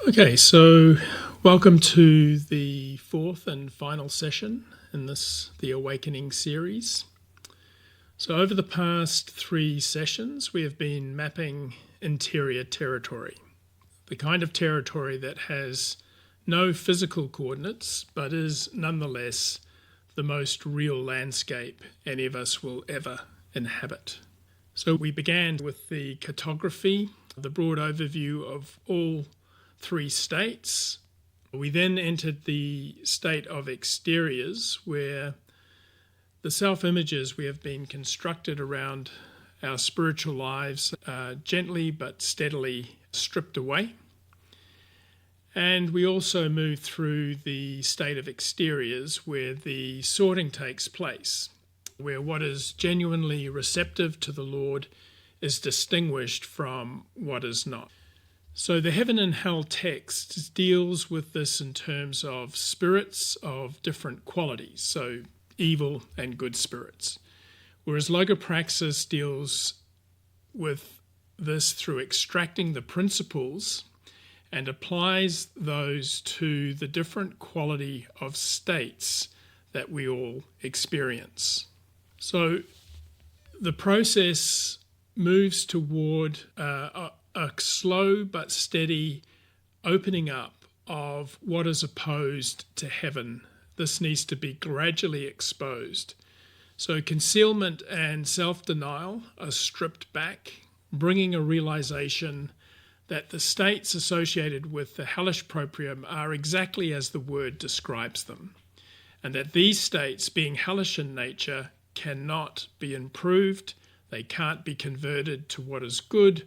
Okay, so welcome to the fourth and final session in the Awakening series. So over the past three sessions, we have been mapping interior territory, the kind of territory that has no physical coordinates, but is nonetheless the most real landscape any of us will ever inhabit. So we began with the cartography, the broad overview of all three states. We then entered the state of exteriors, where the self-images we have been constructed around our spiritual lives are gently but steadily stripped away. And we also moved through the state of exteriors, where the sorting takes place, where what is genuinely receptive to the Lord is distinguished from what is not. So the heaven and hell text deals with this in terms of spirits of different qualities, so evil and good spirits, whereas logopraxis deals with this through extracting the principles and applies those to the different quality of states that we all experience. So the process moves toward a slow but steady opening up of what is opposed to heaven. This needs to be gradually exposed. So concealment and self-denial are stripped back, bringing a realization that the states associated with the hellish proprium are exactly as the word describes them, and that these states, being hellish in nature, cannot be improved, they can't be converted to what is good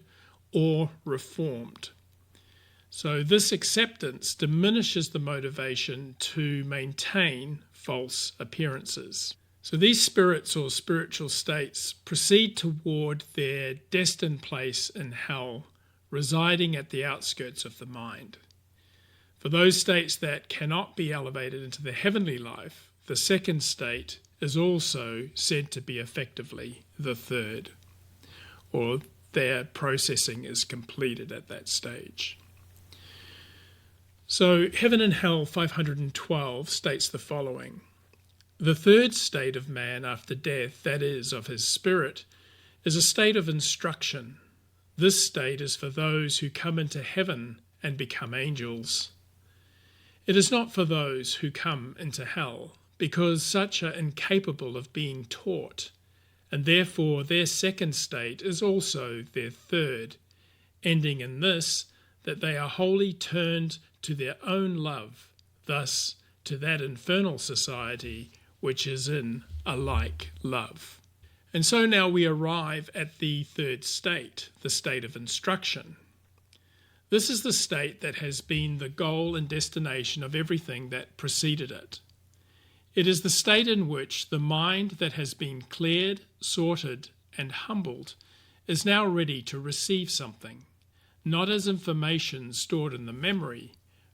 or reformed. So this acceptance diminishes the motivation to maintain false appearances. So these spirits or spiritual states proceed toward their destined place in hell, residing at the outskirts of the mind. For those states that cannot be elevated into the heavenly life, the second state is also said to be effectively the third, or their processing is completed at that stage. So Heaven and Hell 512 states the following: the third state of man after death, that is, of his spirit, is a state of instruction. This state is for those who come into heaven and become angels. It is not for those who come into hell, because such are incapable of being taught, and therefore their second state is also their third, ending in this, that they are wholly turned to their own love, thus to that infernal society which is in a like love. And so now we arrive at the third state, the state of instruction. This is the state that has been the goal and destination of everything that preceded it. It is the state in which the mind that has been cleared, sorted, and humbled is now ready to receive something, not as information stored in the memory,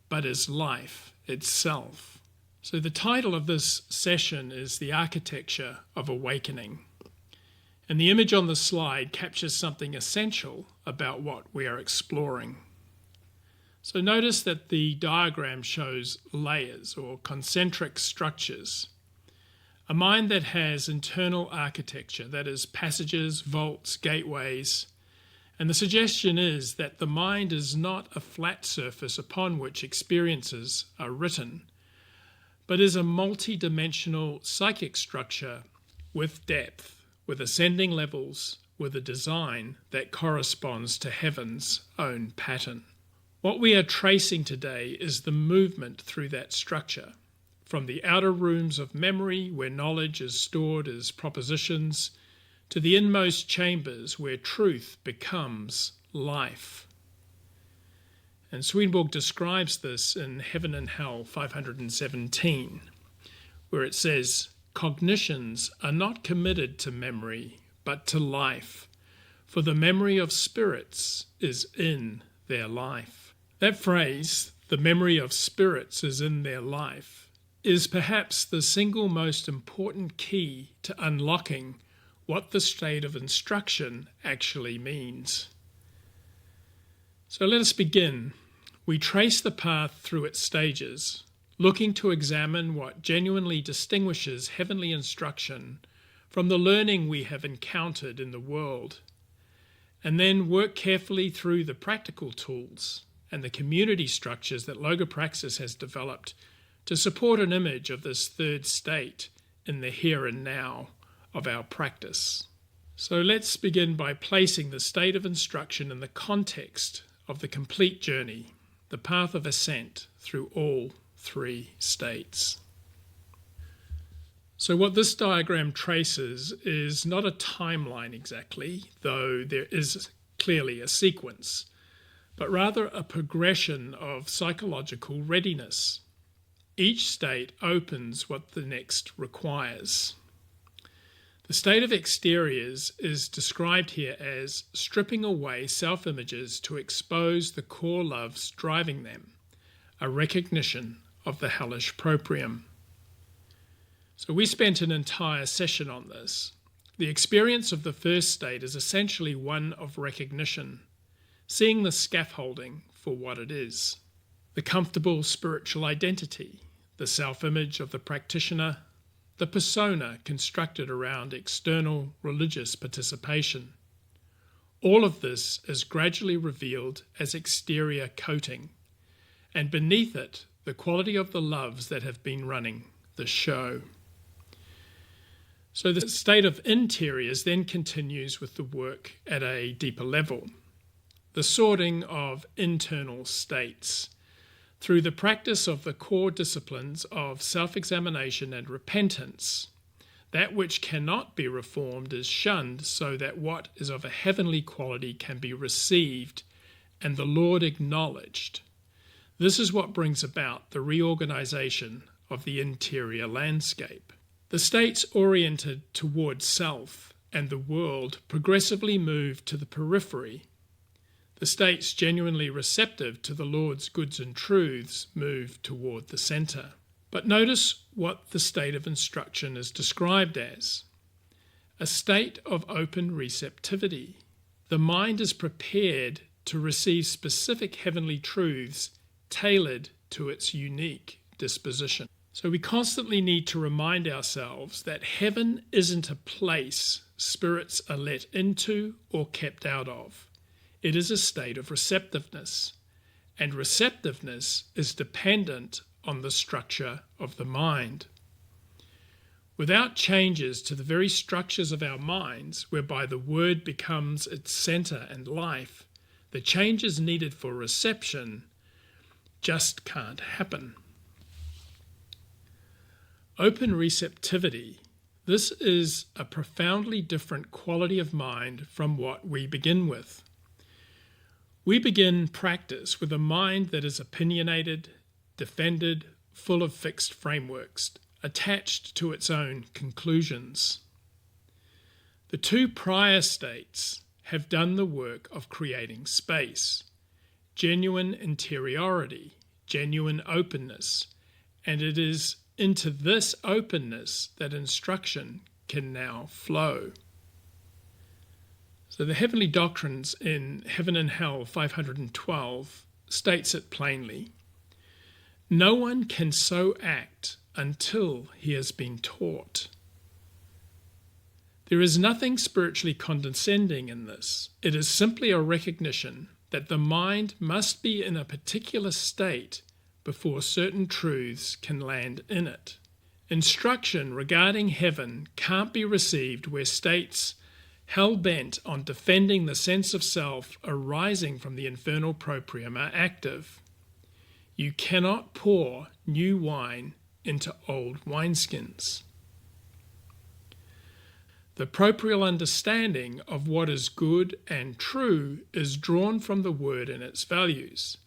but as life itself. So the title of this session is The Architecture of Awakening. And the image on the slide captures something essential about what we are exploring. So notice that the diagram shows layers or concentric structures. A mind that has internal architecture, that is passages, vaults, gateways. And the suggestion is that the mind is not a flat surface upon which experiences are written, but is a multi-dimensional psychic structure with depth, with ascending levels, with a design that corresponds to heaven's own pattern. What we are tracing today is the movement through that structure, from the outer rooms of memory where knowledge is stored as propositions, to the inmost chambers where truth becomes life. And Swedenborg describes this in Heaven and Hell 517, where it says, "Cognitions are not committed to memory, but to life, for the memory of spirits is in their life." That phrase, "the memory of spirits is in their life," is perhaps the single most important key to unlocking what the state of instruction actually means. So let us begin We trace the path through its stages, looking to examine what genuinely distinguishes heavenly instruction from the learning we have encountered in the world, and then work carefully through the practical tools and the community structures that Logopraxis has developed to support an image of this third state in the here and now of our practice. So let's begin by placing the state of instruction in the context of the complete journey, the path of ascent through all three states. So what this diagram traces is not a timeline exactly, though there is clearly a sequence, but rather a progression of psychological readiness. Each state opens what the next requires. The state of exteriors is described here as stripping away self-images to expose the core loves driving them, a recognition of the hellish proprium. So we spent an entire session on this. The experience of the first state is essentially one of recognition, seeing the scaffolding for what it is, the comfortable spiritual identity, the self-image of the practitioner, the persona constructed around external religious participation. All of this is gradually revealed as exterior coating, and beneath it, the quality of the loves that have been running the show. So the state of interiors then continues with the work at a deeper level, the sorting of internal states, through the practice of the core disciplines of self-examination and repentance. That which cannot be reformed is shunned so that what is of a heavenly quality can be received and the Lord acknowledged. This is what brings about the reorganization of the interior landscape. The states oriented towards self and the world progressively move to the periphery. The states genuinely receptive to the Lord's goods and truths move toward the centre. But notice what the state of instruction is described as: a state of open receptivity. The mind is prepared to receive specific heavenly truths tailored to its unique disposition. So we constantly need to remind ourselves that heaven isn't a place spirits are let into or kept out of. It is a state of receptiveness, and receptiveness is dependent on the structure of the mind. Without changes to the very structures of our minds, whereby the word becomes its centre and life, the changes needed for reception just can't happen. Open receptivity. This is a profoundly different quality of mind from what we begin with. We begin practice with a mind that is opinionated, defended, full of fixed frameworks, attached to its own conclusions. The two prior states have done the work of creating space, genuine interiority, genuine openness, and it is into this openness that instruction can now flow. So the Heavenly Doctrines in Heaven and Hell 512 states it plainly. No one can so act until he has been taught. There is nothing spiritually condescending in this. It is simply a recognition that the mind must be in a particular state before certain truths can land in it. Instruction regarding heaven can't be received where states hell-bent on defending the sense of self arising from the infernal proprium are active. You cannot pour new wine into old wineskins. The proprial understanding of what is good and true is drawn from the word and its values.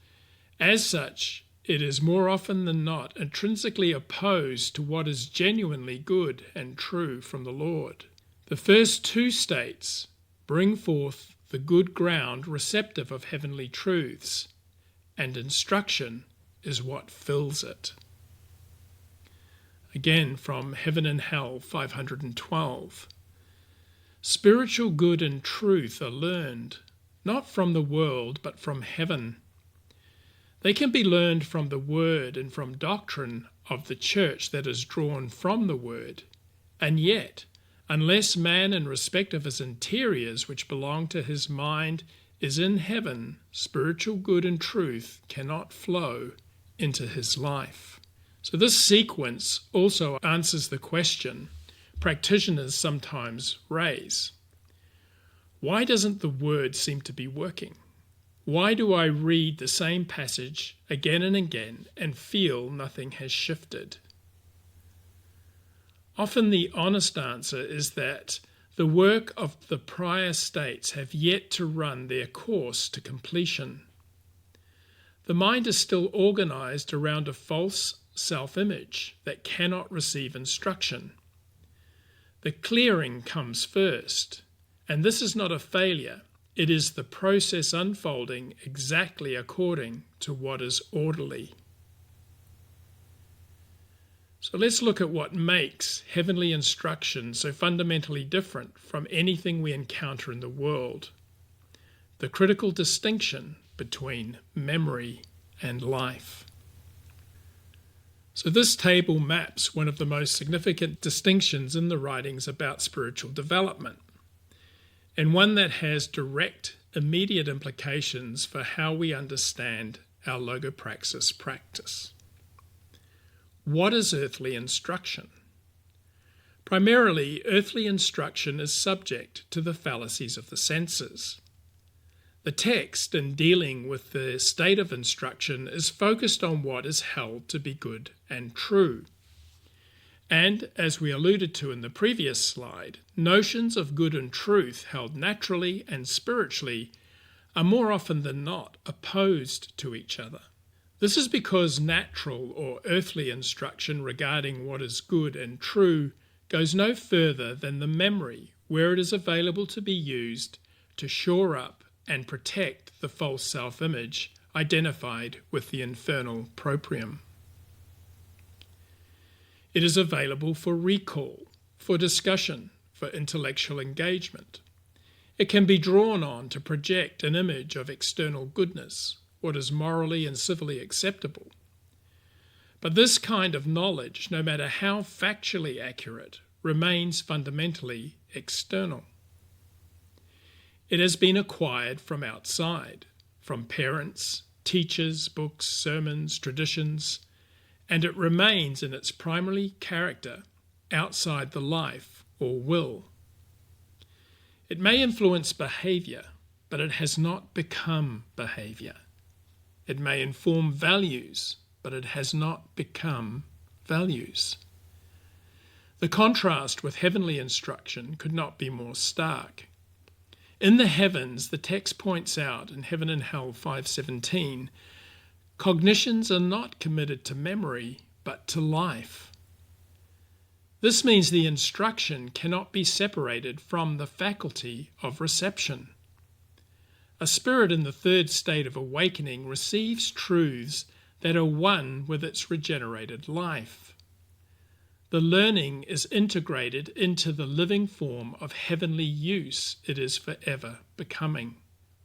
As such, it is more often than not intrinsically opposed to what is genuinely good and true from the Lord. The first two states bring forth the good ground receptive of heavenly truths, and instruction is what fills it. Again from Heaven and Hell 512. Spiritual good and truth are learned, not from the world but from heaven. They can be learned from the Word and from doctrine of the Church that is drawn from the Word. And yet, unless man in respect of his interiors, which belong to his mind, is in heaven, spiritual good and truth cannot flow into his life. So this sequence also answers the question practitioners sometimes raise. Why doesn't the Word seem to be working? Why do I read the same passage again and again and feel nothing has shifted? Often the honest answer is that the work of the prior states have yet to run their course to completion. The mind is still organized around a false self-image that cannot receive instruction. The clearing comes first, and this is not a failure. It is the process unfolding exactly according to what is orderly. So let's look at what makes heavenly instruction so fundamentally different from anything we encounter in the world. The critical distinction between memory and life. So this table maps one of the most significant distinctions in the writings about spiritual development, and one that has direct, immediate implications for how we understand our logopraxis practice. What is earthly instruction? Primarily, earthly instruction is subject to the fallacies of the senses. The text, in dealing with the state of instruction, is focused on what is held to be good and true. And, as we alluded to in the previous slide, notions of good and truth held naturally and spiritually are more often than not opposed to each other. This is because natural or earthly instruction regarding what is good and true goes no further than the memory where it is available to be used to shore up and protect the false self-image identified with the infernal proprium. It is available for recall, for discussion, for intellectual engagement. It can be drawn on to project an image of external goodness, what is morally and civilly acceptable. But this kind of knowledge, no matter how factually accurate, remains fundamentally external. It has been acquired from outside, from parents, teachers, books, sermons, traditions, and it remains in its primary character outside the life or will. It may influence behavior, but it has not become behavior. It may inform values, but it has not become values. The contrast with heavenly instruction could not be more stark. In the heavens, the text points out in Heaven and Hell 5:17, cognitions are not committed to memory, but to life. This means the instruction cannot be separated from the faculty of reception. A spirit in the third state of awakening receives truths that are one with its regenerated life. The learning is integrated into the living form of heavenly use it is forever becoming.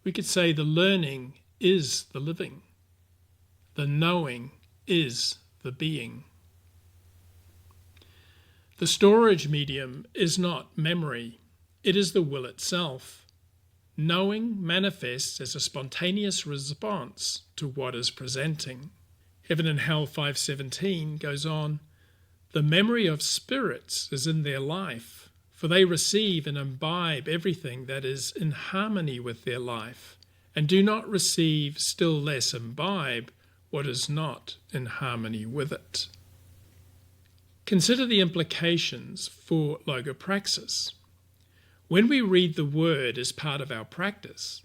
We could say the learning is the living. The knowing is the being. The storage medium is not memory. It is the will itself. Knowing manifests as a spontaneous response to what is presenting. Heaven and Hell 5:17 goes on, the memory of spirits is in their life, for they receive and imbibe everything that is in harmony with their life, and do not receive, still less imbibe, what is not in harmony with it. Consider the implications for logopraxis. When we read the Word as part of our practice,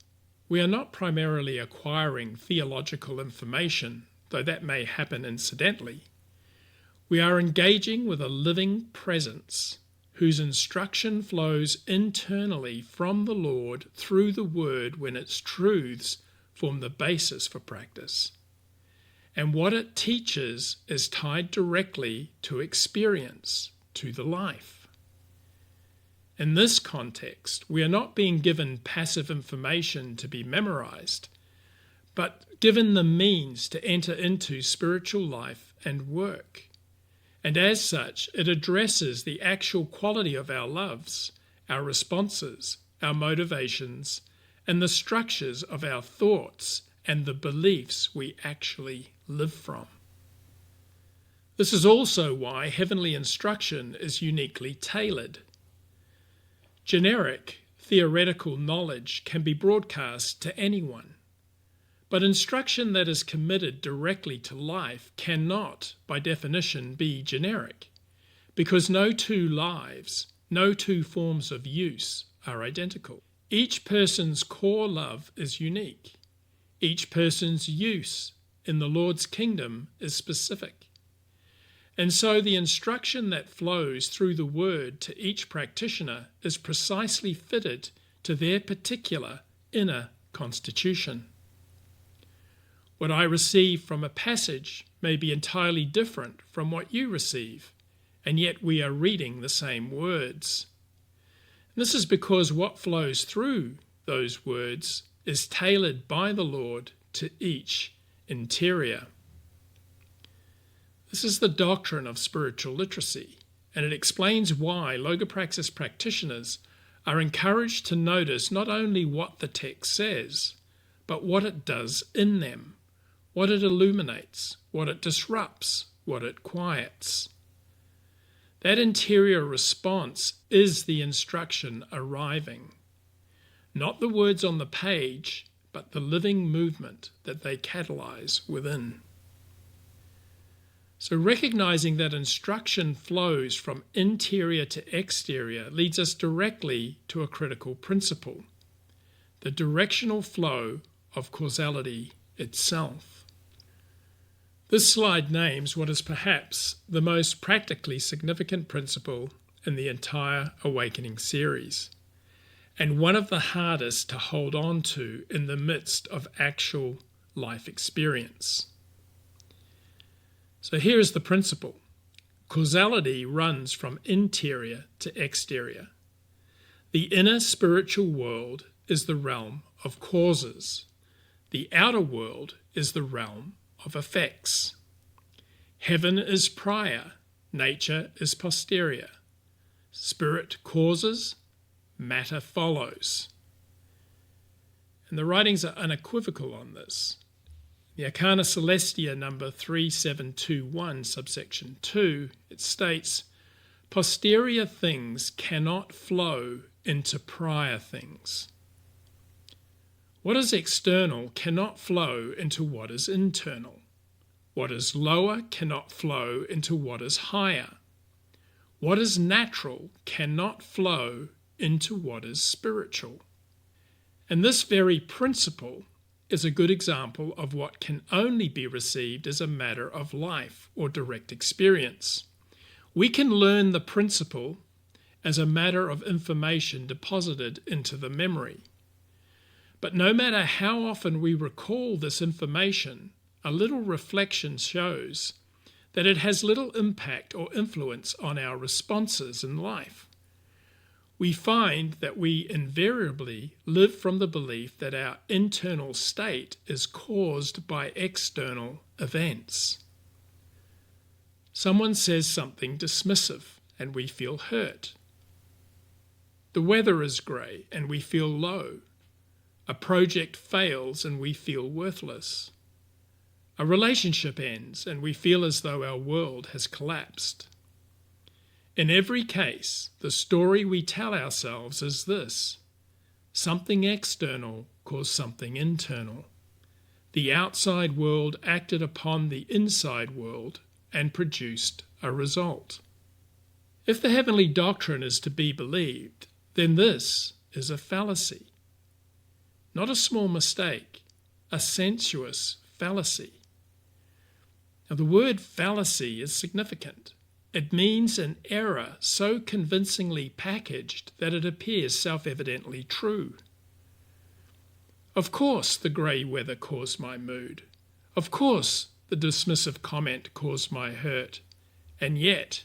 we are not primarily acquiring theological information, though that may happen incidentally. We are engaging with a living presence whose instruction flows internally from the Lord through the Word when its truths form the basis for practice. And what it teaches is tied directly to experience, to the life. In this context, we are not being given passive information to be memorized, but given the means to enter into spiritual life and work. And as such, it addresses the actual quality of our loves, our responses, our motivations, and the structures of our thoughts and the beliefs we actually live from. This is also why heavenly instruction is uniquely tailored. Generic, theoretical knowledge can be broadcast to anyone, but instruction that is committed directly to life cannot, by definition, be generic, because no two lives, no two forms of use are identical. Each person's core love is unique. Each person's use in the Lord's kingdom is specific. And so the instruction that flows through the word to each practitioner is precisely fitted to their particular inner constitution. What I receive from a passage may be entirely different from what you receive, and yet we are reading the same words. And this is because what flows through those words is tailored by the Lord to each interior. This is the doctrine of spiritual literacy, and it explains why Logopraxis practitioners are encouraged to notice not only what the text says, but what it does in them, what it illuminates, what it disrupts, what it quiets. That interior response is the instruction arriving. Not the words on the page, but the living movement that they catalyze within. So recognizing that instruction flows from interior to exterior leads us directly to a critical principle, the directional flow of causality itself. This slide names what is perhaps the most practically significant principle in the entire Awakening series, and one of the hardest to hold on to in the midst of actual life experience. So here is the principle. Causality runs from interior to exterior. The inner spiritual world is the realm of causes. The outer world is the realm of effects. Heaven is prior, nature is posterior. Spirit causes, matter follows. And the writings are unequivocal on this. The Arcana Celestia number 3721, subsection 2, it states, posterior things cannot flow into prior things. What is external cannot flow into what is internal. What is lower cannot flow into what is higher. What is natural cannot flow into what is spiritual. And this very principle is a good example of what can only be received as a matter of life or direct experience. We can learn the principle as a matter of information deposited into the memory. But no matter how often we recall this information, a little reflection shows that it has little impact or influence on our responses in life. We find that we invariably live from the belief that our internal state is caused by external events. Someone says something dismissive and we feel hurt. The weather is grey and we feel low. A project fails and we feel worthless. A relationship ends and we feel as though our world has collapsed. In every case, the story we tell ourselves is this: something external caused something internal. The outside world acted upon the inside world and produced a result. If the heavenly doctrine is to be believed, then this is a fallacy. Not a small mistake, a sensuous fallacy. Now, the word fallacy is significant. It means an error so convincingly packaged that it appears self-evidently true. Of course the grey weather caused my mood. Of course the dismissive comment caused my hurt. And yet,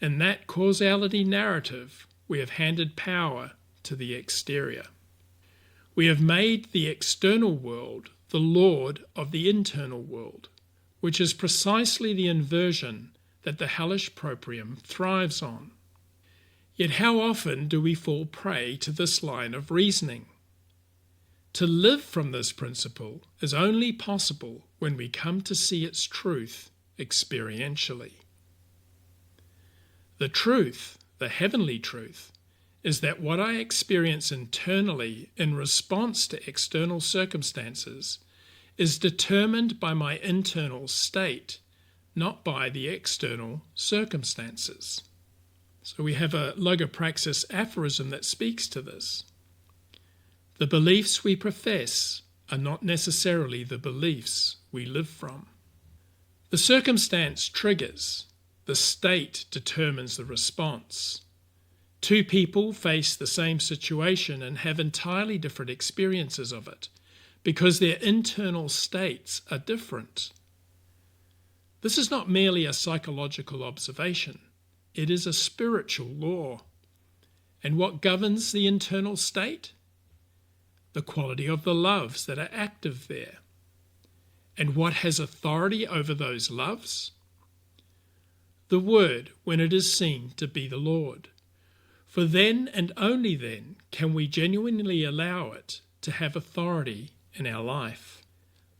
in that causality narrative, we have handed power to the exterior. We have made the external world the Lord of the internal world, which is precisely the inversion that the hellish proprium thrives on. Yet how often do we fall prey to this line of reasoning? To live from this principle is only possible when we come to see its truth experientially. The truth, the heavenly truth, is that what I experience internally in response to external circumstances is determined by my internal state, not by the external circumstances. So we have a logopraxis aphorism that speaks to this. The beliefs we profess are not necessarily the beliefs we live from. The circumstance triggers, the state determines the response. Two people face the same situation and have entirely different experiences of it because their internal states are different. This is not merely a psychological observation, it is a spiritual law. And what governs the internal state? The quality of the loves that are active there. And what has authority over those loves? The Word, when it is seen to be the Lord. For then and only then can we genuinely allow it to have authority in our life.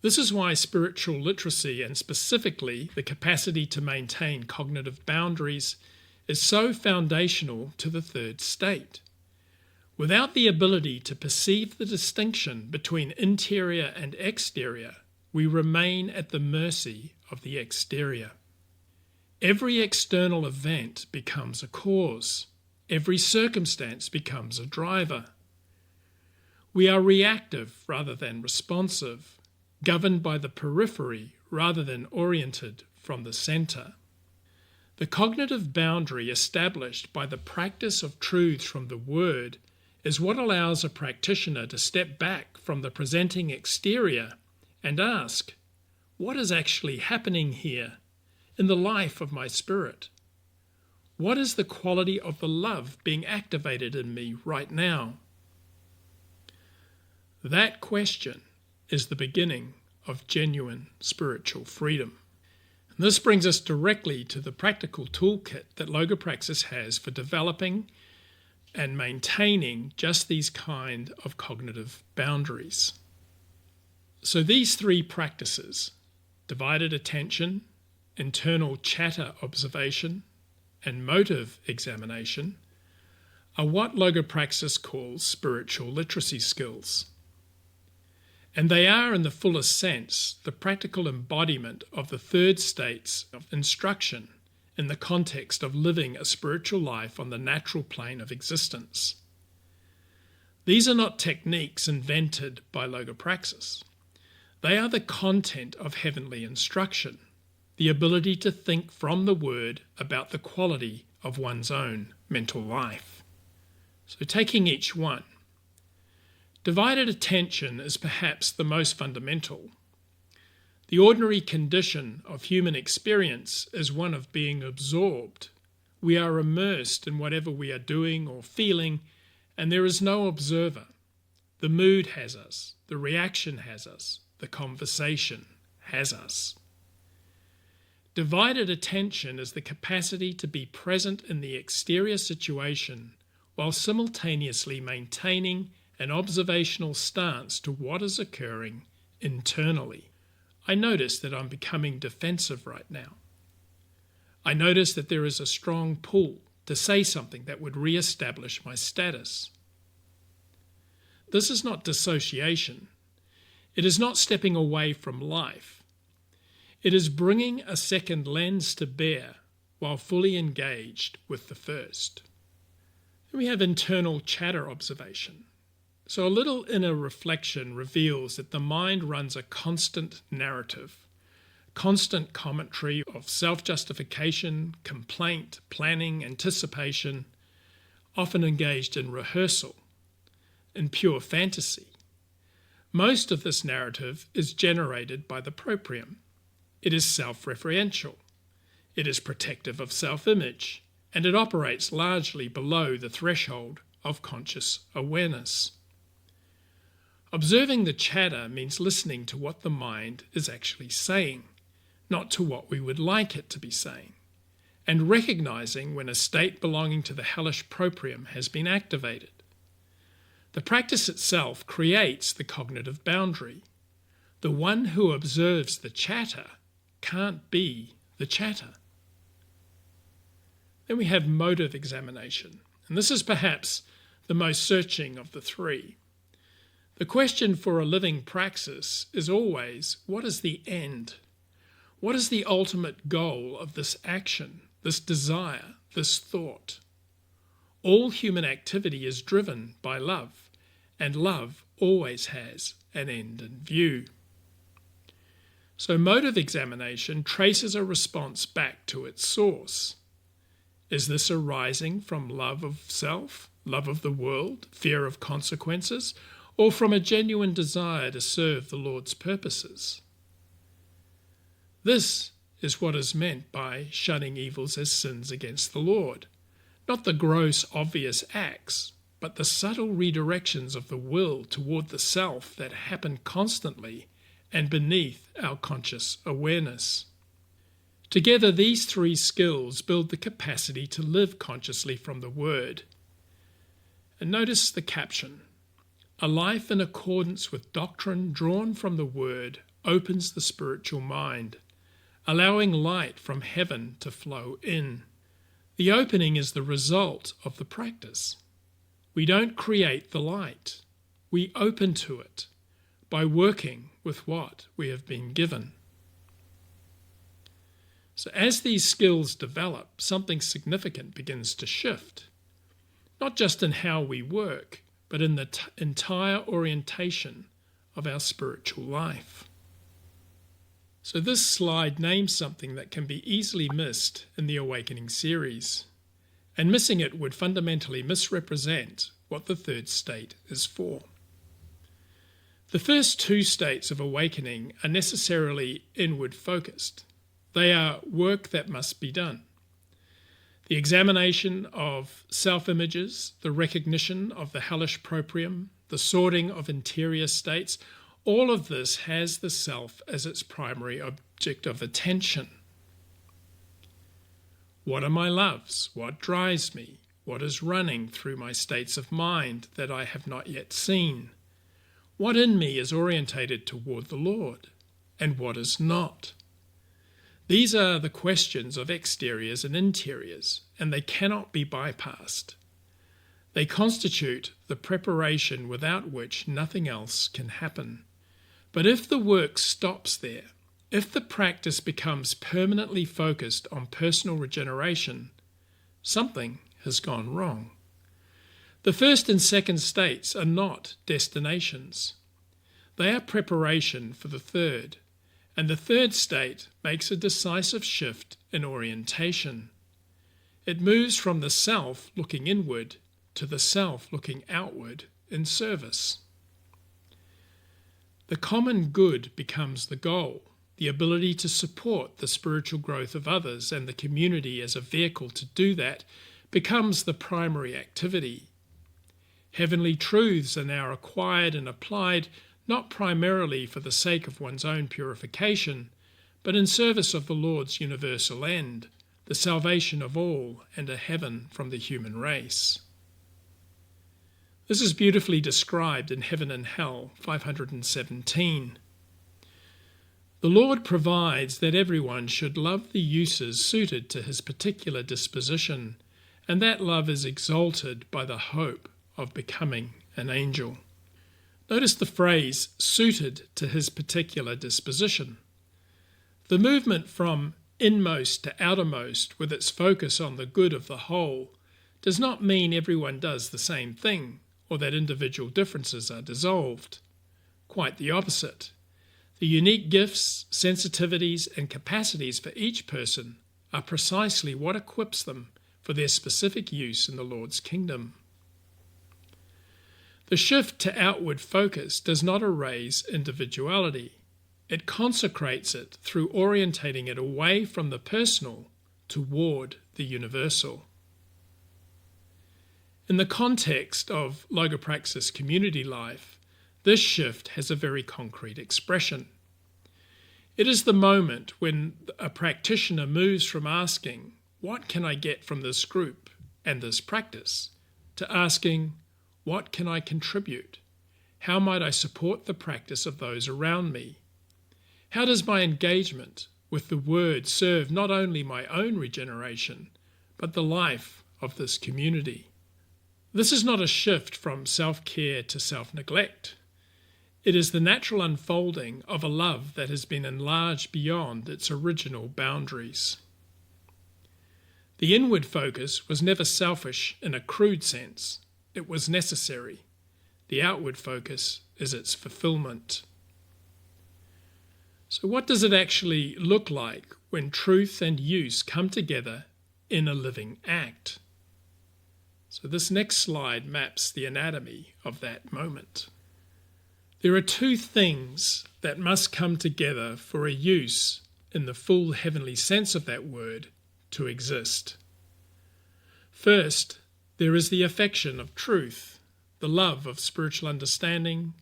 This is why spiritual literacy, and specifically the capacity to maintain cognitive boundaries, is so foundational to the third state. Without the ability to perceive the distinction between interior and exterior, we remain at the mercy of the exterior. Every external event becomes a cause. Every circumstance becomes a driver. We are reactive rather than responsive, governed by the periphery rather than oriented from the center. The cognitive boundary established by the practice of truths from the Word is what allows a practitioner to step back from the presenting exterior and ask, what is actually happening here in the life of my spirit? What is the quality of the love being activated in me right now? That question is the beginning of genuine spiritual freedom. And this brings us directly to the practical toolkit that logopraxis has for developing and maintaining just these kind of cognitive boundaries. So these three practices, divided attention, internal chatter observation, and motive examination, are what logopraxis calls spiritual literacy skills. And they are, in the fullest sense, the practical embodiment of the third states of instruction in the context of living a spiritual life on the natural plane of existence. These are not techniques invented by logopraxis. They are the content of heavenly instruction, the ability to think from the Word about the quality of one's own mental life. So taking each one, divided attention is perhaps the most fundamental. The ordinary condition of human experience is one of being absorbed. We are immersed in whatever we are doing or feeling, and there is no observer. The mood has us, the reaction has us, the conversation has us. Divided attention is the capacity to be present in the exterior situation while simultaneously maintaining an observational stance to what is occurring internally. I notice that I'm becoming defensive right now. I notice that there is a strong pull to say something that would re-establish my status. This is not dissociation. It is not stepping away from life. It is bringing a second lens to bear while fully engaged with the first. Then we have internal chatter observation. So a little inner reflection reveals that the mind runs a constant narrative, constant commentary of self-justification, complaint, planning, anticipation, often engaged in rehearsal, in pure fantasy. Most of this narrative is generated by the proprium. It is self-referential. It is protective of self-image, and it operates largely below the threshold of conscious awareness. Observing the chatter means listening to what the mind is actually saying, not to what we would like it to be saying, and recognizing when a state belonging to the hellish proprium has been activated. The practice itself creates the cognitive boundary. The one who observes the chatter can't be the chatter. Then we have motive examination, and this is perhaps the most searching of the three. The question for a living praxis is always, what is the end? What is the ultimate goal of this action, this desire, this thought? All human activity is driven by love, and love always has an end in view. So motive examination traces a response back to its source. Is this arising from love of self, love of the world, fear of consequences, or from a genuine desire to serve the Lord's purposes? This is what is meant by shunning evils as sins against the Lord. Not the gross, obvious acts, but the subtle redirections of the will toward the self that happen constantly and beneath our conscious awareness. Together, these three skills build the capacity to live consciously from the Word. And notice the caption. A life in accordance with doctrine drawn from the Word opens the spiritual mind, allowing light from heaven to flow in. The opening is the result of the practice. We don't create the light. We open to it by working with what we have been given. So as these skills develop, something significant begins to shift, not just in how we work, but in the entire orientation of our spiritual life. So this slide names something that can be easily missed in the Awakening series, and missing it would fundamentally misrepresent what the third state is for. The first two states of awakening are necessarily inward focused. They are work that must be done. The examination of self-images, the recognition of the hellish proprium, the sorting of interior states, all of this has the self as its primary object of attention. What are my loves? What drives me? What is running through my states of mind that I have not yet seen? What in me is orientated toward the Lord, and what is not? These are the questions of exteriors and interiors, and they cannot be bypassed. They constitute the preparation without which nothing else can happen. But if the work stops there, if the practice becomes permanently focused on personal regeneration, something has gone wrong. The first and second states are not destinations. They are preparation for the third, and the third state makes a decisive shift in orientation. It moves from the self looking inward to the self looking outward in service. The common good becomes the goal, the ability to support the spiritual growth of others and the community as a vehicle to do that becomes the primary activity. Heavenly truths are now acquired and applied not primarily for the sake of one's own purification, but in service of the Lord's universal end, the salvation of all and a heaven from the human race. This is beautifully described in Heaven and Hell 517. The Lord provides that everyone should love the uses suited to his particular disposition, and that love is exalted by the hope of becoming an angel. Notice the phrase, suited to his particular disposition. The movement from inmost to outermost with its focus on the good of the whole does not mean everyone does the same thing or that individual differences are dissolved. Quite the opposite. The unique gifts, sensitivities, and capacities for each person are precisely what equips them for their specific use in the Lord's kingdom. The shift to outward focus does not erase individuality. It consecrates it through orientating it away from the personal toward the universal. In the context of Logopraxis community life, This shift has a very concrete expression. It is the moment when a practitioner moves from asking, "What can I get from this group and this practice?" to asking, "What can I contribute? How might I support the practice of those around me? How does my engagement with the Word serve not only my own regeneration, but the life of this community?" This is not a shift from self-care to self-neglect. It is the natural unfolding of a love that has been enlarged beyond its original boundaries. The inward focus was never selfish in a crude sense. It was necessary. The outward focus is its fulfillment. So what does it actually look like when truth and use come together in a living act? So this next slide maps the anatomy of that moment. There are two things that must come together for a use, in the full heavenly sense of that word, to exist. First, there is the affection of truth, the love of spiritual understanding,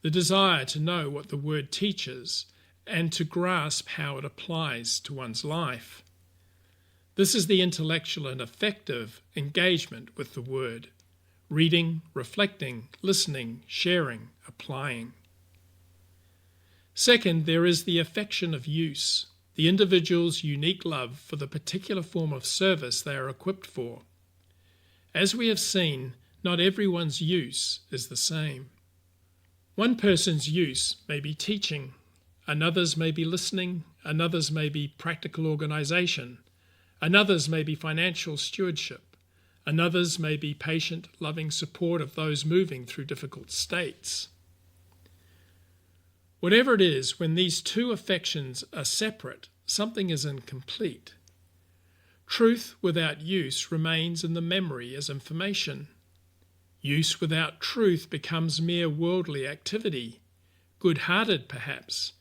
the desire to know what the word teaches and to grasp how it applies to one's life. This is the intellectual and affective engagement with the word, reading, reflecting, listening, sharing, applying. Second, there is the affection of use, the individual's unique love for the particular form of service they are equipped for. As we have seen, not everyone's use is the same. One person's use may be teaching, another's may be listening, another's may be practical organisation, another's may be financial stewardship, another's may be patient, loving support of those moving through difficult states. Whatever it is, when these two affections are separate, something is incomplete. Truth without use remains in the memory as information. Use without truth becomes mere worldly activity, good-hearted perhaps,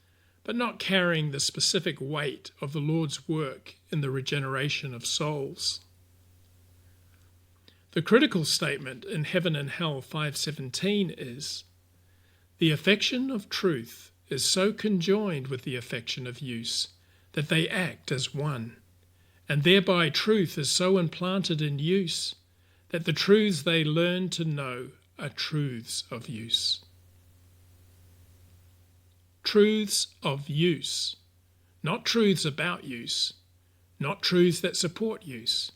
but not carrying the specific weight of the Lord's work in the regeneration of souls. The critical statement in Heaven and Hell 5:17 is, "The affection of truth is so conjoined with the affection of use that they act as one, and thereby truth is so implanted in use that the truths they learn to know are truths of use." Truths of use, not truths about use, not truths that support use,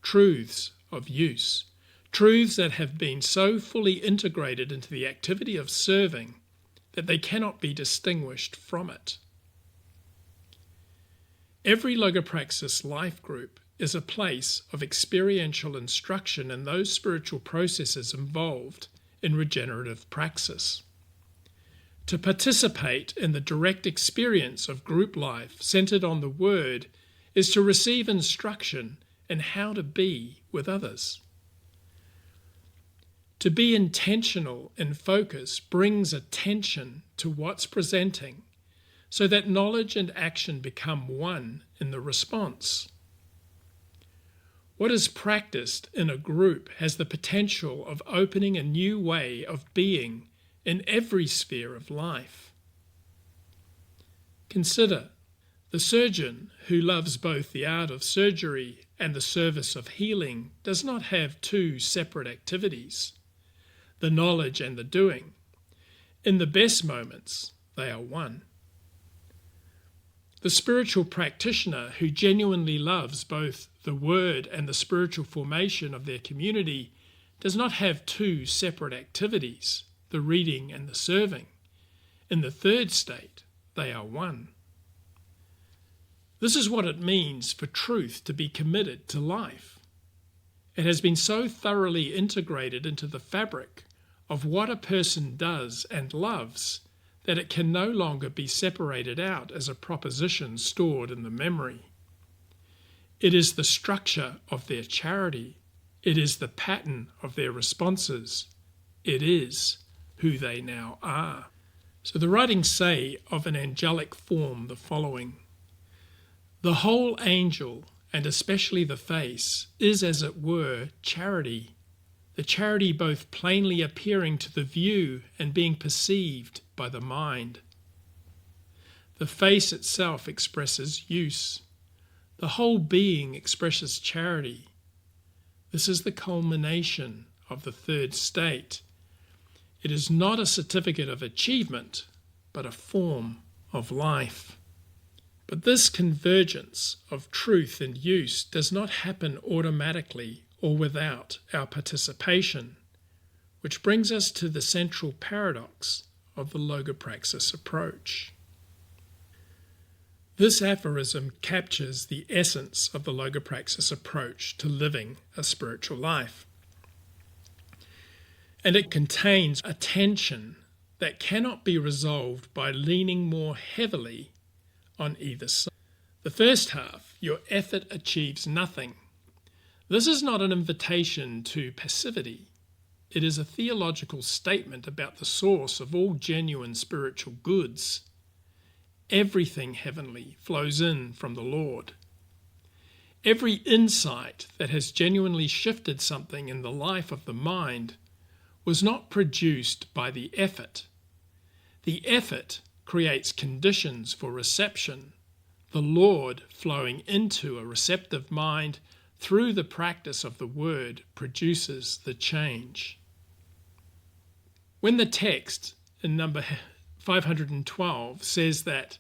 truths of use, truths that have been so fully integrated into the activity of serving that they cannot be distinguished from it. Every Logopraxis life group is a place of experiential instruction in those spiritual processes involved in regenerative praxis. To participate in the direct experience of group life centered on the Word is to receive instruction in how to be with others. To be intentional in focus brings attention to what's presenting so that knowledge and action become one in the response. What is practiced in a group has the potential of opening a new way of being in every sphere of life. Consider the surgeon who loves both the art of surgery and the service of healing does not have two separate activities, the knowledge and the doing. In the best moments, they are one. The spiritual practitioner who genuinely loves both the word and the spiritual formation of their community does not have two separate activities, the reading and the serving. In the third state, they are one. This is what it means for truth to be committed to life. It has been so thoroughly integrated into the fabric of what a person does and loves that it can no longer be separated out as a proposition stored in the memory. It is the structure of their charity. It is the pattern of their responses. It is who they now are. So the writings say of an angelic form the following: "The whole angel, and especially the face, is as it were charity, the charity both plainly appearing to the view and being perceived by the mind. The face itself expresses use. The whole being expresses charity. This is the culmination of the third state. It is not a certificate of achievement, but a form of life. But this convergence of truth and use does not happen automatically or without our participation, which brings us to the central paradox of the logopraxis approach. This aphorism captures the essence of the logopraxis approach to living a spiritual life. And it contains a tension that cannot be resolved by leaning more heavily on either side. The first half, your effort achieves nothing. This is not an invitation to passivity. It is a theological statement about the source of all genuine spiritual goods. Everything heavenly flows in from the Lord. Every insight that has genuinely shifted something in the life of the mind was not produced by the effort. The effort creates conditions for reception. The Lord flowing into a receptive mind through the practice of the word produces the change. When the text in number 512 says that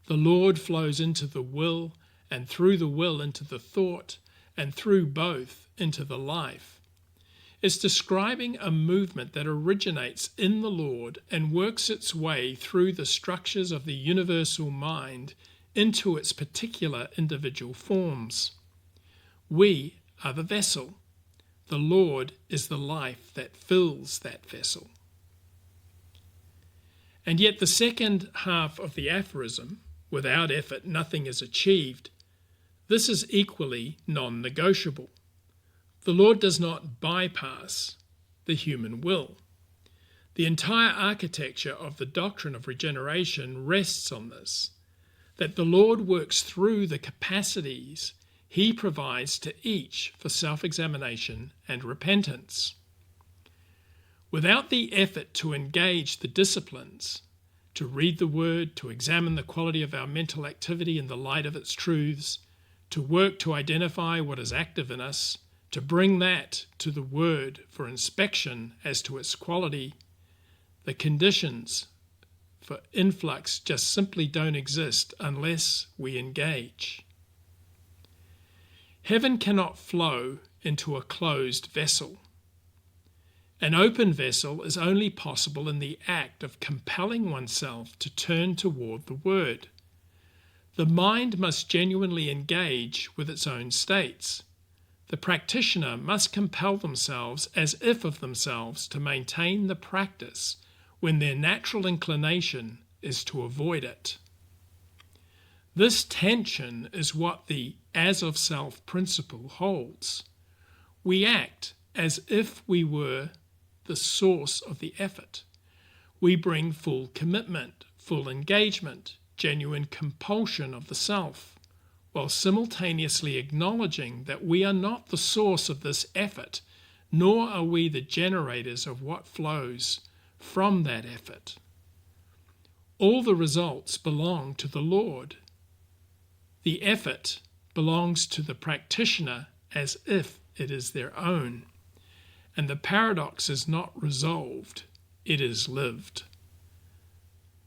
the Lord flows into the will and through the will into the thought and through both into the life, it's describing a movement that originates in the Lord and works its way through the structures of the universal mind into its particular individual forms. We are the vessel. The Lord is the life that fills that vessel. And yet the second half of the aphorism, without effort nothing is achieved, this is equally non-negotiable. The Lord does not bypass the human will. The entire architecture of the doctrine of regeneration rests on this, that the Lord works through the capacities He provides to each for self-examination and repentance. Without the effort to engage the disciplines, to read the Word, to examine the quality of our mental activity in the light of its truths, to work to identify what is active in us, to bring that to the Word for inspection as to its quality, the conditions for influx just simply don't exist unless we engage. Heaven cannot flow into a closed vessel. An open vessel is only possible in the act of compelling oneself to turn toward the Word. The mind must genuinely engage with its own states. The practitioner must compel themselves as if of themselves to maintain the practice when their natural inclination is to avoid it. This tension is what the as-of-self principle holds. We act as if we were the source of the effort. We bring full commitment, full engagement, genuine compulsion of the self, while simultaneously acknowledging that we are not the source of this effort, nor are we the generators of what flows from that effort. All the results belong to the Lord. The effort belongs to the practitioner as if it is their own. And the paradox is not resolved, it is lived.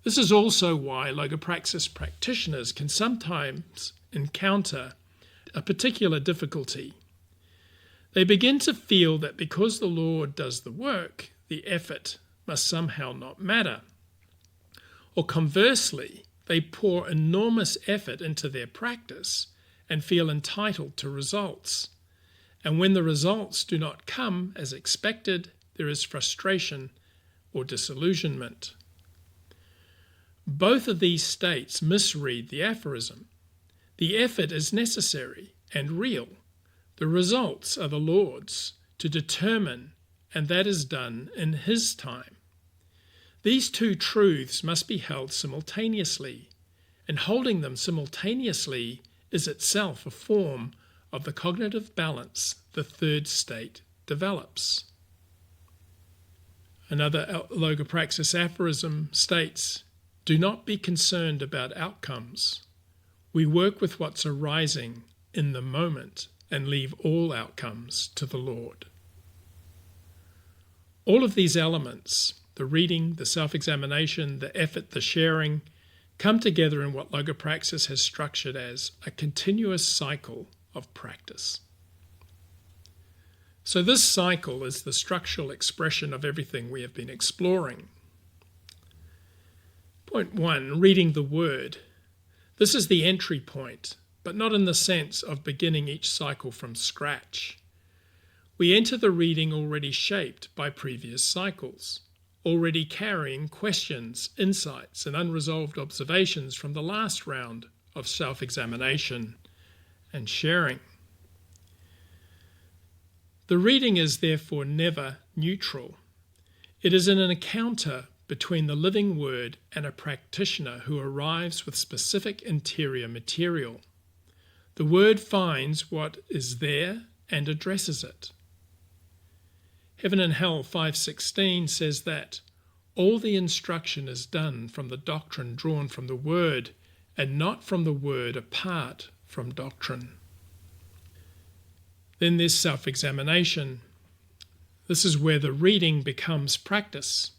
This is also why logopraxis practitioners can sometimes encounter a particular difficulty. They begin to feel that because the Lord does the work, the effort must somehow not matter. Or conversely, they pour enormous effort into their practice and feel entitled to results. And when the results do not come as expected, there is frustration or disillusionment. Both of these states misread the aphorism. The effort is necessary and real. The results are the Lord's to determine, and that is done in His time. These two truths must be held simultaneously, and holding them simultaneously is itself a form of the cognitive balance the third state develops. Another Logopraxis aphorism states, "Do not be concerned about outcomes. We work with what's arising in the moment and leave all outcomes to the Lord." All of these elements, the reading, the self-examination, the effort, the sharing, come together in what Logopraxis has structured as a continuous cycle of practice. So this cycle is the structural expression of everything we have been exploring. Point 1, reading the Word. This is the entry point, but not in the sense of beginning each cycle from scratch. We enter the reading already shaped by previous cycles, already carrying questions, insights, and unresolved observations from the last round of self-examination and sharing. The reading is therefore never neutral. It is an encounter between the living Word and a practitioner who arrives with specific interior material. The Word finds what is there and addresses it. Heaven and Hell 5:16 says that all the instruction is done from the doctrine drawn from the Word, and not from the Word apart from doctrine. Then there's self-examination. This is where the reading becomes practice.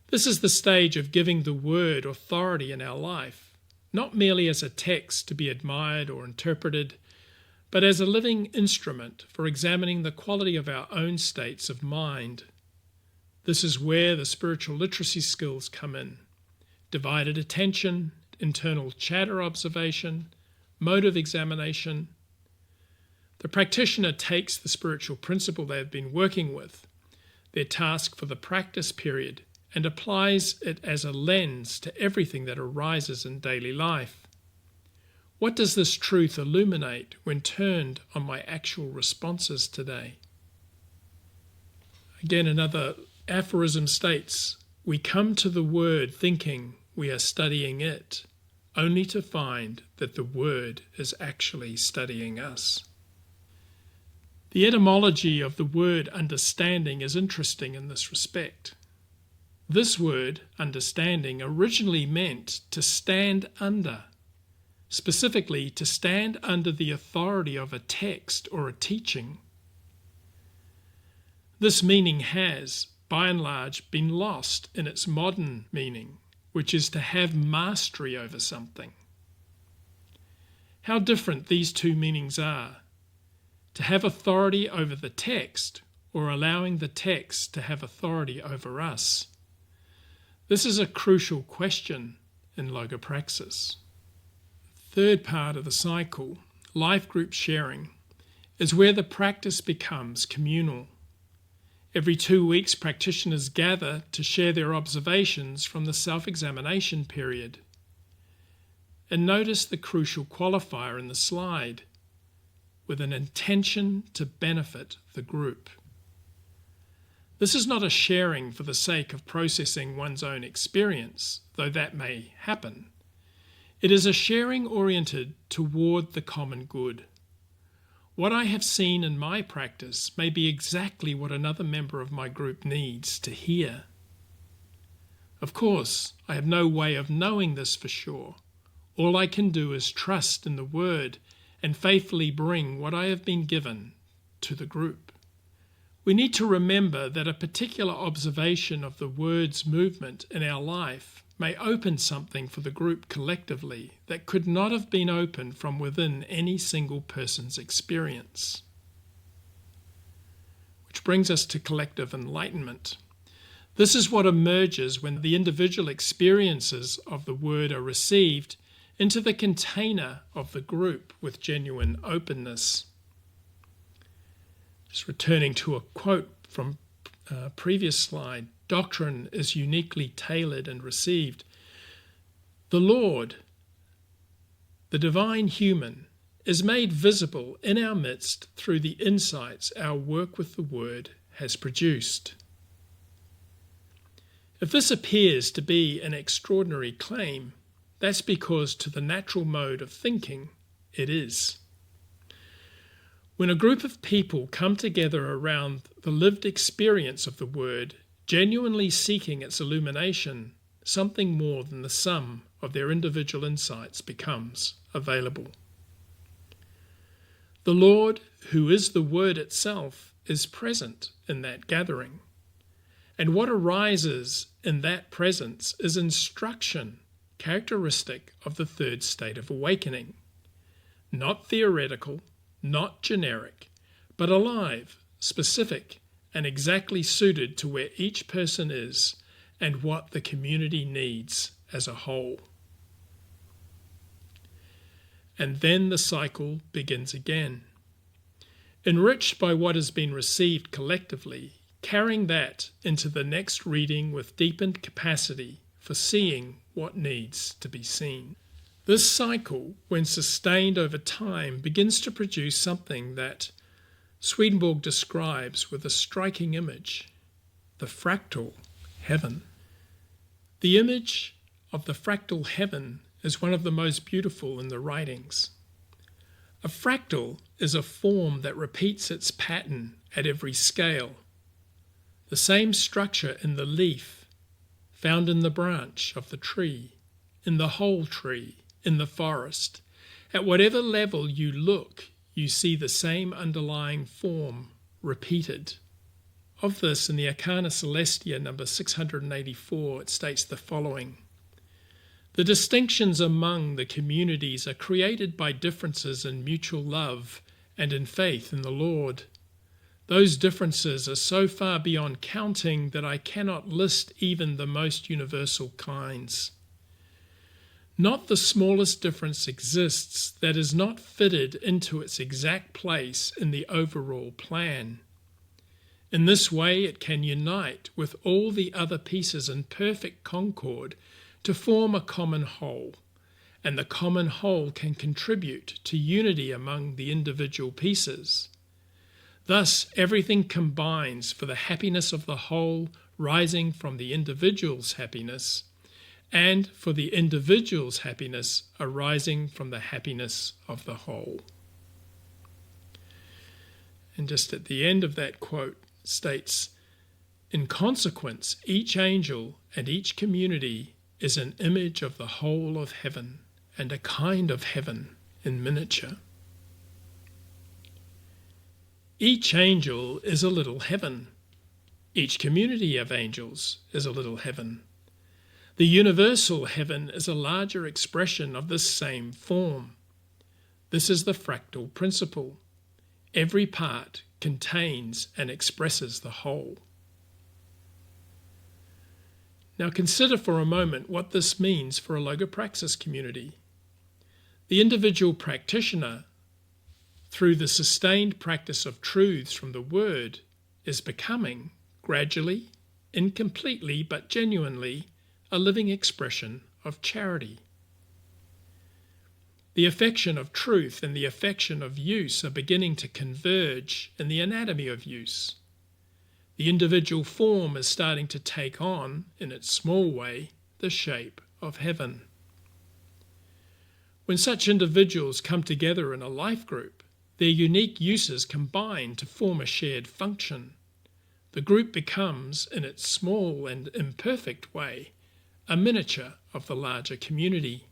This is the stage of giving the Word authority in our life, not merely as a text to be admired or interpreted, but as a living instrument for examining the quality of our own states of mind. This is where the spiritual literacy skills come in: divided attention, internal chatter observation, motive examination. The practitioner takes the spiritual principle they have been working with, their task for the practice period, and applies it as a lens to everything that arises in daily life. What does this truth illuminate when turned on my actual responses today? Again, another aphorism states, "We come to the Word thinking we are studying it, only to find that the Word is actually studying us." The etymology of the word understanding is interesting in this respect. This word, understanding, originally meant to stand under, specifically to stand under the authority of a text or a teaching. This meaning has, by and large, been lost in its modern meaning, which is to have mastery over something. How different these two meanings are: to have authority over the text, or allowing the text to have authority over us. This is a crucial question in Logopraxis. Third part of the cycle, life group sharing, is where the practice becomes communal. Every 2 weeks, practitioners gather to share their observations from the self-examination period. And notice the crucial qualifier in the slide: with an intention to benefit the group. This is not a sharing for the sake of processing one's own experience, though that may happen. It is a sharing oriented toward the common good. What I have seen in my practice may be exactly what another member of my group needs to hear. Of course, I have no way of knowing this for sure. All I can do is trust in the Word and faithfully bring what I have been given to the group. We need to remember that a particular observation of the Word's movement in our life may open something for the group collectively that could not have been opened from within any single person's experience. Which brings us to collective enlightenment. This is what emerges when the individual experiences of the Word are received into the container of the group with genuine openness. Just returning to a quote from a previous slide, doctrine is uniquely tailored and received. The Lord, the divine human, is made visible in our midst through the insights our work with the Word has produced. If this appears to be an extraordinary claim, that's because to the natural mode of thinking, it is. When a group of people come together around the lived experience of the Word, genuinely seeking its illumination, something more than the sum of their individual insights becomes available. The Lord, who is the Word itself, is present in that gathering. And what arises in that presence is instruction, characteristic of the third state of awakening. Not theoretical, not generic, but alive, specific, and exactly suited to where each person is and what the community needs as a whole. And then the cycle begins again. Enriched by what has been received collectively, carrying that into the next reading with deepened capacity for seeing what needs to be seen. This cycle, when sustained over time, begins to produce something that Swedenborg describes with a striking image, the fractal heaven. The image of the fractal heaven is one of the most beautiful in the writings. A fractal is a form that repeats its pattern at every scale. The same structure in the leaf, found in the branch of the tree, in the whole tree, in the forest. At whatever level you look, you see the same underlying form repeated. Of this, in the Arcana Celestia number 684, it states the following. The distinctions among the communities are created by differences in mutual love and in faith in the Lord. Those differences are so far beyond counting that I cannot list even the most universal kinds. Not the smallest difference exists that is not fitted into its exact place in the overall plan. In this way, it can unite with all the other pieces in perfect concord to form a common whole, and the common whole can contribute to unity among the individual pieces. Thus, everything combines for the happiness of the whole rising from the individual's happiness, and for the individual's happiness arising from the happiness of the whole. And just at the end of that quote states, in consequence, each angel and each community is an image of the whole of heaven and a kind of heaven in miniature. Each angel is a little heaven. Each community of angels is a little heaven. The universal heaven is a larger expression of this same form. This is the fractal principle. Every part contains and expresses the whole. Now consider for a moment what this means for a logopraxis community. The individual practitioner, through the sustained practice of truths from the Word, is becoming, gradually, incompletely but genuinely, a living expression of charity. The affection of truth and the affection of use are beginning to converge in the anatomy of use. The individual form is starting to take on, in its small way, the shape of heaven. When such individuals come together in a life group, their unique uses combine to form a shared function. The group becomes, in its small and imperfect way, a miniature of the larger community.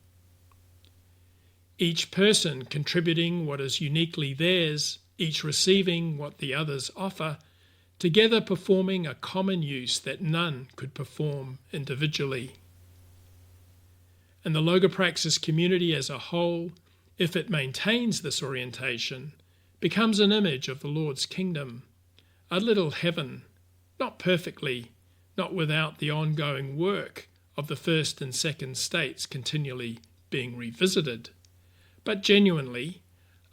Each person contributing what is uniquely theirs, each receiving what the others offer, together performing a common use that none could perform individually. And the logopraxis community as a whole, if it maintains this orientation, becomes an image of the Lord's kingdom, a little heaven, not perfectly, not without the ongoing work of the first and second states continually being revisited, but genuinely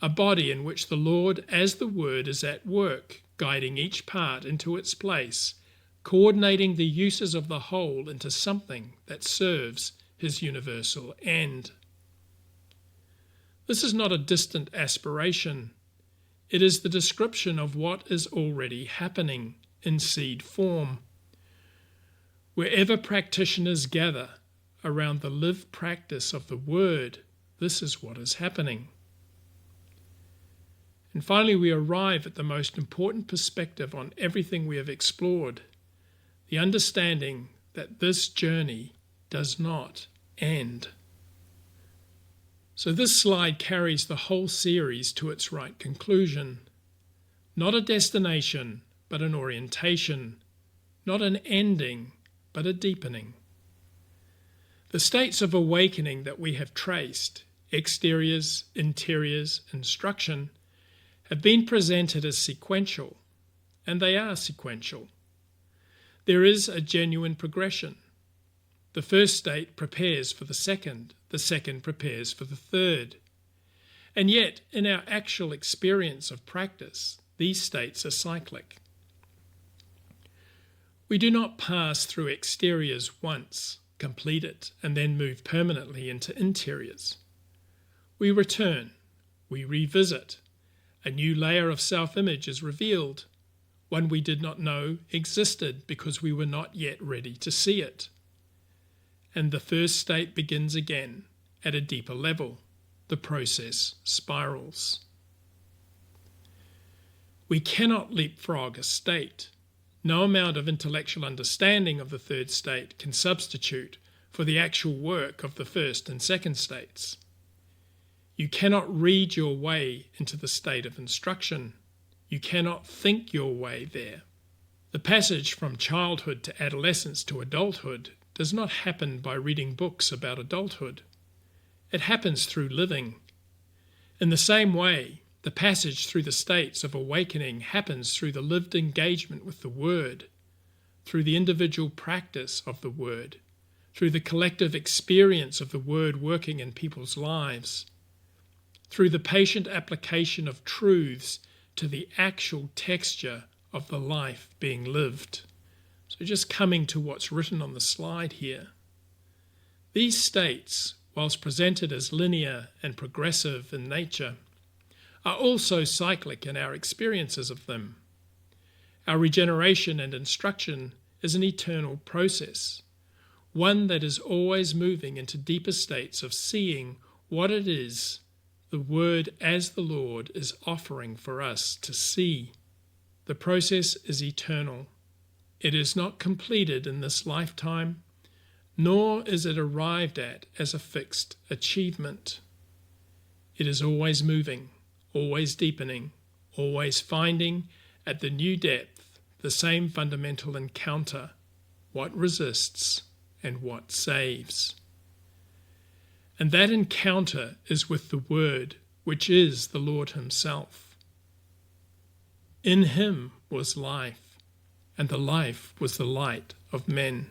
a body in which the Lord as the Word is at work, guiding each part into its place, coordinating the uses of the whole into something that serves his universal end. This is not a distant aspiration. It is the description of what is already happening in seed form. Wherever practitioners gather around the lived practice of the Word, this is what is happening. And finally, we arrive at the most important perspective on everything we have explored. the understanding that this journey does not end. So this slide carries the whole series to its right conclusion. Not a destination, but an orientation. Not an ending, but a deepening. The states of awakening that we have traced, exteriors, interiors, instruction, have been presented as sequential, and they are sequential. There is a genuine progression. The first state prepares for the second prepares for the third. And yet, in our actual experience of practice, these states are cyclic. We do not pass through exteriors once, complete it, and then move permanently into interiors. We return, we revisit. A new layer of self-image is revealed, one we did not know existed because we were not yet ready to see it. And the first state begins again at a deeper level. The process spirals. We cannot leapfrog a state. No amount of intellectual understanding of the third state can substitute for the actual work of the first and second states. You cannot read your way into the state of instruction. You cannot think your way there. The passage from childhood to adolescence to adulthood does not happen by reading books about adulthood. It happens through living. In the same way, the passage through the states of awakening happens through the lived engagement with the Word, through the individual practice of the Word, through the collective experience of the Word working in people's lives, through the patient application of truths to the actual texture of the life being lived. So just coming to what's written on the slide here. These states, whilst presented as linear and progressive in nature, are also cyclic in our experiences of them. Our regeneration and instruction is an eternal process, one that is always moving into deeper states of seeing what it is the Word as the Lord is offering for us to see. The process is eternal. It is not completed in this lifetime, nor is it arrived at as a fixed achievement. It is always moving, always deepening, always finding at the new depth the same fundamental encounter, what resists and what saves. And that encounter is with the Word, which is the Lord Himself. In Him was life, and the life was the light of men.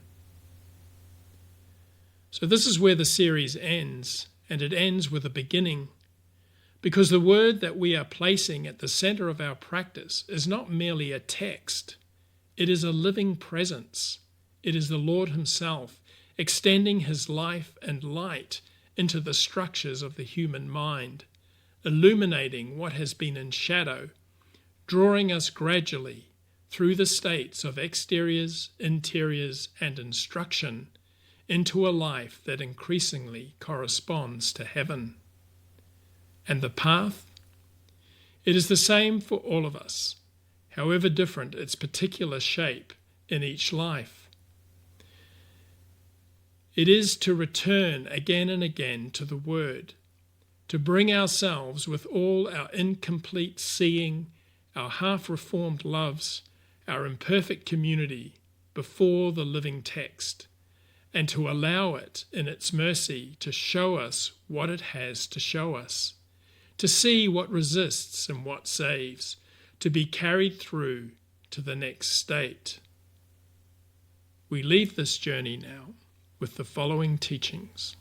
So this is where the series ends, and it ends with a beginning, because the Word that we are placing at the center of our practice is not merely a text. It is a living presence. It is the Lord Himself extending His life and light into the structures of the human mind, illuminating what has been in shadow, drawing us gradually through the states of exteriors, interiors, and instruction into a life that increasingly corresponds to heaven. And the path? It is the same for all of us, however different its particular shape in each life. It is to return again and again to the Word, to bring ourselves with all our incomplete seeing, our half-reformed loves, our imperfect community before the living text, and to allow it in its mercy to show us what it has to show us, to see what resists and what saves, to be carried through to the next state. We leave this journey now with the following teachings.